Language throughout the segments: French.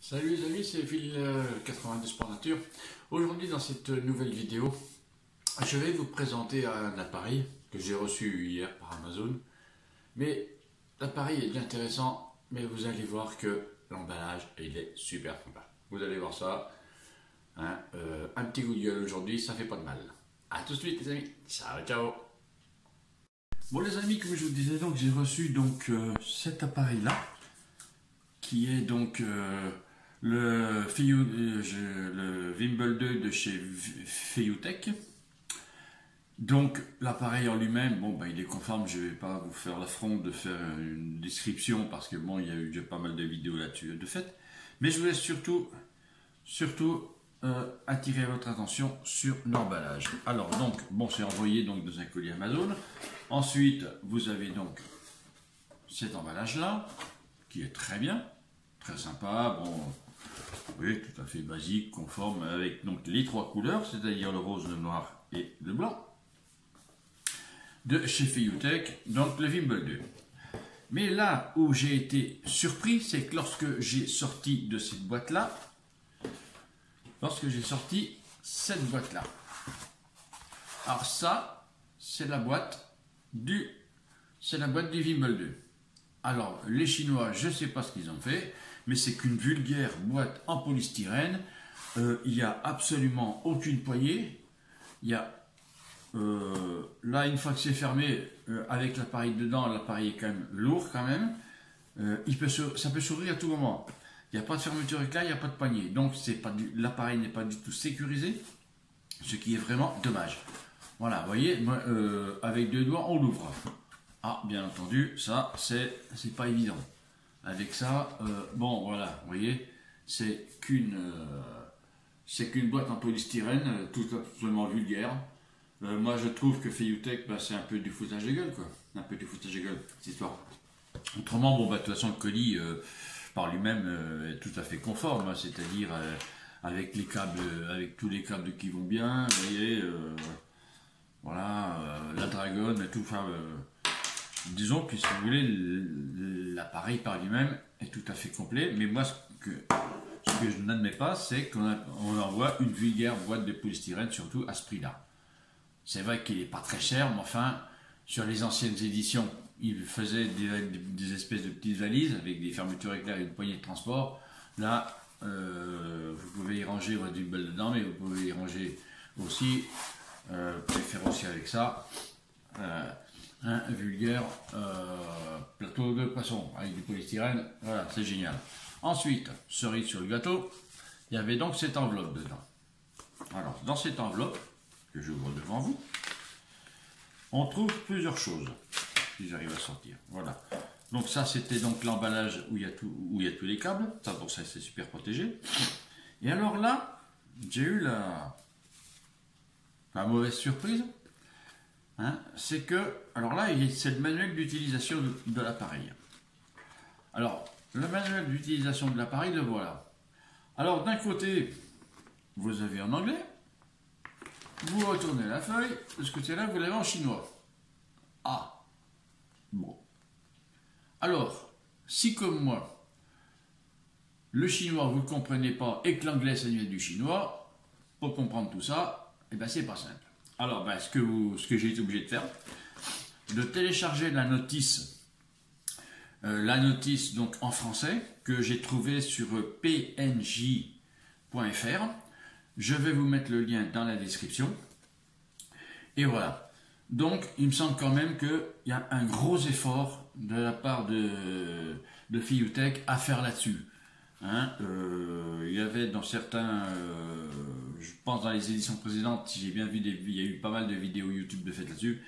Salut les amis, c'est Phil 90 Sport Nature. Aujourd'hui dans cette nouvelle vidéo, je vais vous présenter un appareil que j'ai reçu hier par Amazon. Mais l'appareil est bien intéressant, mais vous allez voir que l'emballage il est super sympa. Vous allez voir ça, hein, un petit coup de gueule aujourd'hui, ça fait pas de mal. A tout de suite les amis, ciao ciao. Bon les amis, comme je vous disais, donc j'ai reçu donc cet appareil là, qui est donc le Wimble 2 de chez Feiyutech. Donc l'appareil en lui-même, bon il est conforme, je ne vais pas vous faire l'affront de faire une description parce que bon il y a eu déjà pas mal de vidéos là-dessus de fait, mais je voulais surtout attirer votre attention sur l'emballage. Alors donc bon, c'est envoyé donc dans un colis Amazon. Ensuite vous avez donc cet emballage là qui est très bien, très sympa, bon. Oui, tout à fait basique, conforme, avec donc les trois couleurs, c'est-à-dire le rose, le noir et le blanc, de chez Feiyutech, donc le Wimble 2. Mais là où j'ai été surpris, c'est que lorsque j'ai sorti de cette boîte-là, alors ça, c'est la boîte du Wimble 2. Alors, les Chinois, je ne sais pas ce qu'ils ont fait, mais c'est qu'une vulgaire boîte en polystyrène. Il n'y a absolument aucune poignée. Il y a, là, une fois que c'est fermé, avec l'appareil dedans, l'appareil est quand même lourd quand même. Ça peut s'ouvrir à tout moment. Il n'y a pas de fermeture éclat, il n'y a pas de poignée. Donc, l'appareil n'est pas du tout sécurisé, ce qui est vraiment dommage. Voilà, vous voyez, moi, avec deux doigts, on l'ouvre. Ah, bien entendu, ça, c'est pas évident. Avec ça, bon, voilà, vous voyez, c'est qu'une boîte en polystyrène, tout absolument vulgaire. Moi, je trouve que Feiyutech, c'est un peu du foutage de gueule, quoi. Un peu du foutage de gueule, cette histoire. Autrement, bon, de toute façon, le colis, par lui-même, est tout à fait conforme, hein, c'est-à-dire avec les câbles, avec tous les câbles qui vont bien, vous voyez, voilà, la dragonne et tout, enfin... disons que si vous voulez, l'appareil par lui-même est tout à fait complet, mais moi ce que je n'admets pas, c'est qu'on envoie une vulgaire boîte de polystyrène, surtout à ce prix-là. C'est vrai qu'il n'est pas très cher, mais enfin, sur les anciennes éditions, il faisait des espèces de petites valises avec des fermetures éclair et une poignée de transport. Là, vous pouvez y ranger votre Wimble dedans, mais vous pouvez y ranger aussi, vous pouvez faire aussi avec ça. Un vulgaire plateau de poisson avec du polystyrène, voilà, c'est génial. Ensuite, cerise sur le gâteau, il y avait donc cette enveloppe dedans. Alors, dans cette enveloppe, que j'ouvre devant vous, on trouve plusieurs choses, si j'arrive à sortir, voilà. Donc ça, c'était donc l'emballage où il y a tous les câbles, ça pour ça c'est super protégé. Et alors là, j'ai eu la mauvaise surprise. Hein, c'est que, alors là, c'est le manuel d'utilisation de l'appareil. Alors, le manuel d'utilisation de l'appareil, le voilà. Alors, d'un côté, vous avez en anglais, vous retournez la feuille, de ce côté-là, vous l'avez en chinois. Ah, bon. Alors, si comme moi, le chinois, vous ne comprenez pas, et que l'anglais, ça vient du chinois, pour comprendre tout ça, eh ben, c'est pas simple. Alors, ce que j'ai été obligé de faire, de télécharger la notice donc en français, que j'ai trouvée sur pnj.fr. Je vais vous mettre le lien dans la description. Et voilà. Donc, il me semble quand même qu'il y a un gros effort de la part de Feiyutech à faire là-dessus. Hein, il y avait dans certains, je pense dans les éditions précédentes, si j'ai bien vu, il y a eu pas mal de vidéos YouTube de fait là-dessus,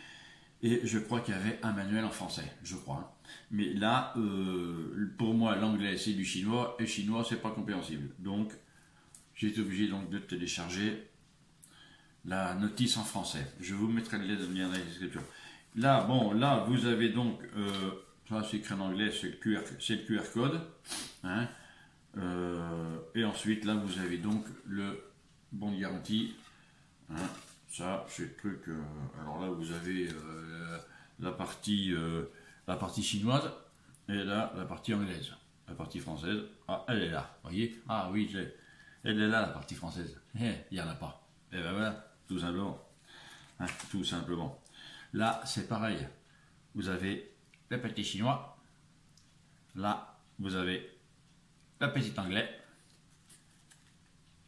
et je crois qu'il y avait un manuel en français, je crois. Hein. Mais là, pour moi, l'anglais c'est du chinois, et chinois c'est pas compréhensible. Donc, j'ai été obligé donc de télécharger la notice en français. Je vous mettrai le lien dans la description. Là, bon, là vous avez donc, ça c'est écrit en anglais, c'est le QR code. Hein. Et ensuite là vous avez donc le bon de garantie, hein, ça c'est le truc, alors là vous avez la partie chinoise et là la partie anglaise. La partie française, ah, elle est là, vous voyez? Ah oui, elle est là, la partie française. Il n'y en a pas. Et ben voilà, tout simplement. Hein, tout simplement. Là, c'est pareil. Vous avez le petit chinois. Là, vous avez le petit anglais.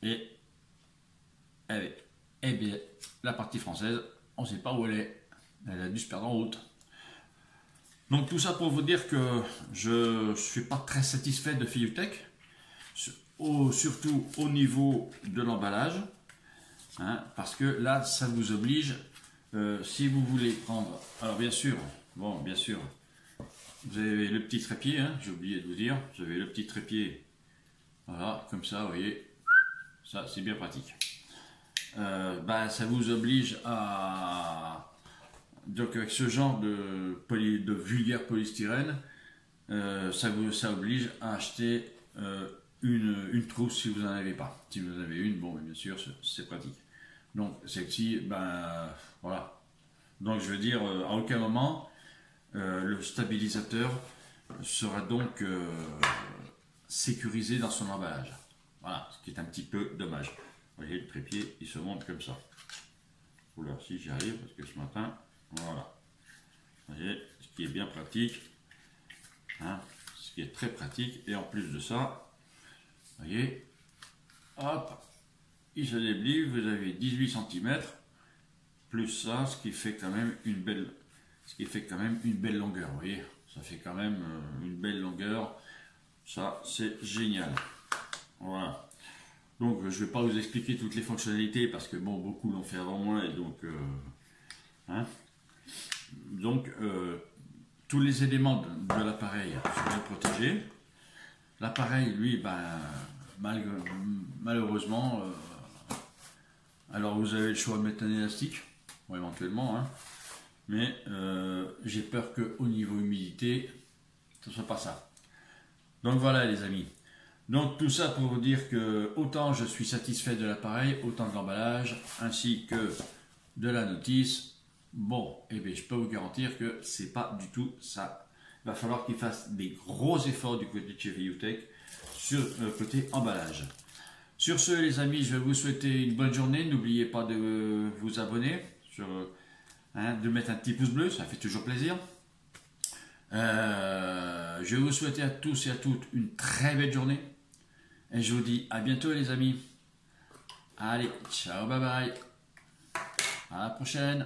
Et, eh bien, la partie française, on ne sait pas où elle est. Elle a dû se perdre en route. Donc tout ça pour vous dire que je ne suis pas très satisfait de Fiyutech, surtout au niveau de l'emballage, hein, parce que là ça vous oblige, si vous voulez prendre, alors bien sûr, bon bien sûr, vous avez le petit trépied, hein, j'ai oublié de vous dire, vous avez le petit trépied, voilà, comme ça, vous voyez, ça c'est bien pratique. Ça vous oblige à... Donc avec ce genre de vulgaire polystyrène, ça oblige à acheter une trousse si vous n'en avez pas. Si vous en avez une, bon bien sûr c'est pratique. Donc celle-ci, voilà. Donc je veux dire, à aucun moment le stabilisateur sera donc sécurisé dans son emballage. Voilà, ce qui est un petit peu dommage. Vous voyez, le trépied il se monte comme ça. Oula, si j'y arrive, parce que ce matin... Voilà, vous voyez, ce qui est bien pratique, hein, ce qui est très pratique, et en plus de ça, vous voyez, hop, il se déplie, vous avez 18 cm, plus ça, ce qui fait quand même une belle longueur, vous voyez, ça fait quand même une belle longueur, ça c'est génial, voilà. Donc je ne vais pas vous expliquer toutes les fonctionnalités, parce que bon, beaucoup l'ont fait avant moi, et donc, Donc, tous les éléments de l'appareil sont bien protégés. L'appareil, lui, malheureusement, alors vous avez le choix de mettre un élastique, bon, éventuellement, hein, mais j'ai peur qu'au niveau humidité, ce ne soit pas ça. Donc voilà les amis. Donc tout ça pour vous dire que autant je suis satisfait de l'appareil, autant de l'emballage, ainsi que de la notice. Bon, eh bien, je peux vous garantir que c'est pas du tout ça. Il va falloir qu'il fasse des gros efforts du côté de chez Fiyutech sur le côté emballage. Sur ce, les amis, je vais vous souhaiter une bonne journée. N'oubliez pas de vous abonner, de mettre un petit pouce bleu, ça fait toujours plaisir. Je vais vous souhaiter à tous et à toutes une très belle journée. Et je vous dis à bientôt, les amis. Allez, ciao, bye bye. À la prochaine.